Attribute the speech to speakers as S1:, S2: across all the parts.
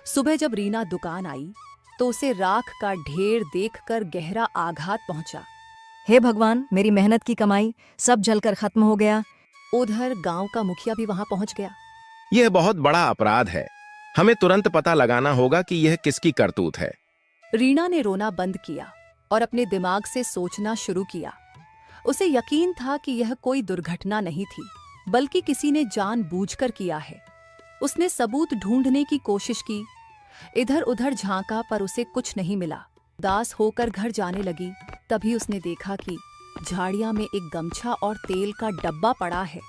S1: सुबह जब रीना दुकान आई तो उसे राख का ढेर देखकर गहरा आघात पहुंचा।
S2: हे भगवान, मेरी मेहनत की कमाई सब जलकर खत्म हो गया।
S1: उधर गांव का मुखिया भी वहां पहुंच गया।
S3: यह बहुत बड़ा अपराध है। हमें तुरंत पता लगाना होगा कि यह किसकी करतूत है।
S1: रीना ने रोना बंद किया और अपने दिमाग से सोचना शुरू किया। उसे यकीन था कि यह कोई दुर्घटना नहीं थी, बल्कि किसी ने जानबूझकर किया है। उसने सबूत ढूंढने की कोशिश की, इधर उधर झांका पर उसे कुछ नहीं मिला। उदास होकर घर जाने लगी, तभी उसने देखा कि झाड़ियां में एक गमछा और तेल का डब्बा पड़ा है।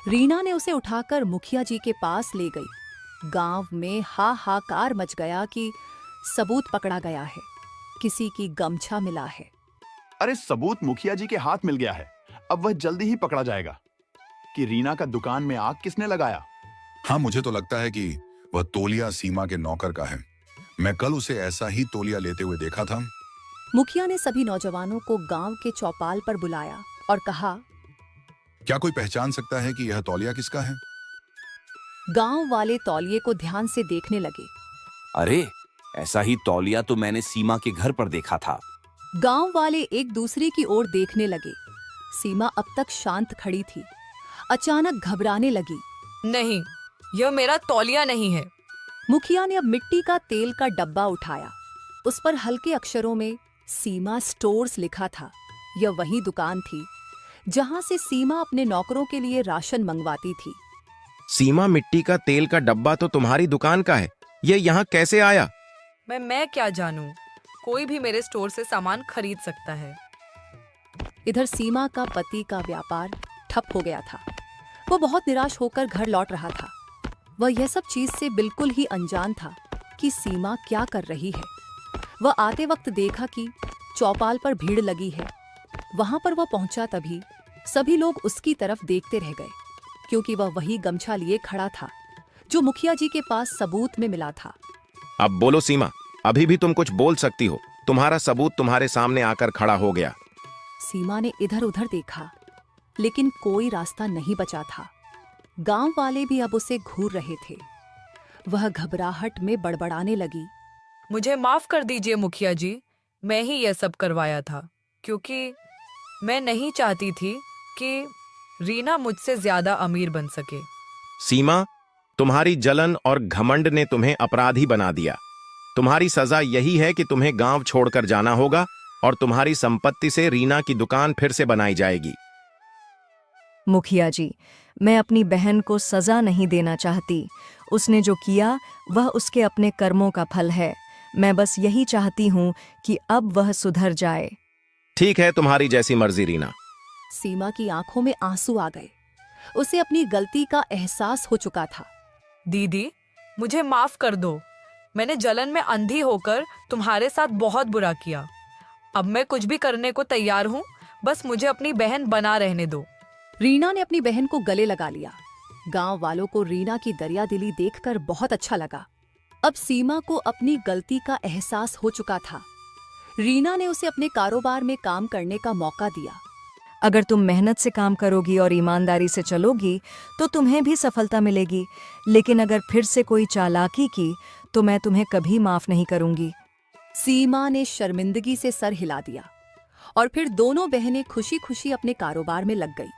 S1: रीना ने उसे उठाकर मुखिया जी के पास ले गई। गांव में हाहाकार मच गया कि सबूत पकड़ा गया है, किसी की गमछा मिला है।
S4: अरे सबूत मुखिया जी के हाथ मिल गया है, अब वह जल्दी ही पकड़ा जाएगा। कि रीना का दुकान में आग किसने लगाया?
S5: हाँ, मुझे तो लगता है कि वह तौलिया सीमा के नौकर का है। मैं कल उसे ऐसा ही तौलिया लेते हुए देखा था।
S1: मुखिया ने सभी नौजवानों को गांव के चौपाल पर बुलाया और कहा,
S5: क्या कोई पहचान सकता है कि यह तौलिया किसका है?
S1: गांव वाले तौलिए को ध्यान से देखने लगे।
S6: अरे, ऐसा ही तौलिया तो मैंने सीमा के घर पर देखा था।
S1: गांव वाले एक दूसरे की ओर देखने लगे। सीमा अब तक शांत खड़ी थी, अचानक घबराने लगी।
S7: नहीं, यह मेरा तौलिया नहीं है।
S1: मुखिया ने अब मिट्टी का तेल का डब्बा उठाया। उस पर हल्के अक्षरों में सीमा स्टोर्स लिखा था। यह वही दुकान थी जहां से सीमा अपने नौकरों के लिए राशन मंगवाती थी।
S3: सीमा, मिट्टी का तेल का डब्बा तो तुम्हारी दुकान का है, यह यहाँ कैसे आया?
S7: मैं क्या जानूं? कोई भी मेरे स्टोर से सामान खरीद सकता है।
S1: इधर सीमा का पति का व्यापार ठप हो गया था। वो बहुत निराश होकर घर लौट रहा था। वह यह सब चीज से बिल्कुल ही अनजान था कि सीमा क्या कर रही है। वह आते वक्त देखा कि चौपाल पर भीड़ लगी है। वहां पर वह पहुंचा तभी सभी लोग उसकी तरफ देखते रह गए, क्योंकि वह वही गमछा लिए खड़ा था जो मुखिया जी के पास सबूत में मिला था।
S3: अब बोलो सीमा, अभी भी तुम कुछ बोल सकती हो। तुम्हारा सबूत तुम्हारे सामने आकर खड़ा हो गया।
S1: सीमा ने इधर उधर देखा, लेकिन कोई रास्ता नहीं बचा था। गांव वाले भी अब उसे घूर रहे थे। वह घबराहट में बड़बड़ाने लगी।
S7: मुझे माफ कर दीजिए मुखिया जी, मैं ही यह सब करवाया था, क्योंकि मैं नहीं चाहती थी कि रीना मुझसे ज्यादा अमीर बन सके।
S3: सीमा, तुम्हारी जलन और घमंड ने तुम्हें अपराधी बना दिया। तुम्हारी सजा यही है कि तुम्हें गांव छोड़कर जाना होगा और तुम्हारी संपत्ति से रीना की दुकान फिर से बनाई जाएगी।
S2: मुखिया जी, मैं अपनी बहन को सजा नहीं देना चाहती। उसने जो किया वह उसके अपने कर्मों का फल है। मैं बस यही चाहती हूँ कि अब वह सुधर जाए।
S3: ठीक है, तुम्हारी जैसी मर्जी रीना।
S1: सीमा की आंखों में आंसू आ गए। उसे अपनी गलती का एहसास हो चुका था।
S7: दीदी, मुझे माफ कर दो। मैंने जलन में अंधी होकर तुम्हारे साथ बहुत बुरा किया। अब मैं कुछ भी करने को तैयार हूँ, बस मुझे अपनी बहन बना रहने दो।
S1: रीना ने अपनी बहन को गले लगा लिया। गांव वालों को रीना की दरियादिली देखकर बहुत अच्छा लगा। अब सीमा को अपनी गलती का एहसास हो चुका था। रीना ने उसे अपने कारोबार में काम करने का मौका दिया।
S2: अगर तुम मेहनत से काम करोगी और ईमानदारी से चलोगी तो तुम्हें भी सफलता मिलेगी, लेकिन अगर फिर से कोई चालाकी की तो मैं तुम्हें कभी माफ नहीं करूंगी।
S1: सीमा ने शर्मिंदगी से सर हिला दिया और फिर दोनों बहनें खुशी खुशी अपने कारोबार में लग गई।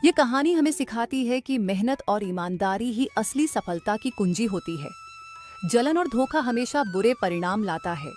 S1: ये कहानी हमें सिखाती है कि मेहनत और ईमानदारी ही असली सफलता की कुंजी होती है। जलन और धोखा हमेशा बुरे परिणाम लाता है,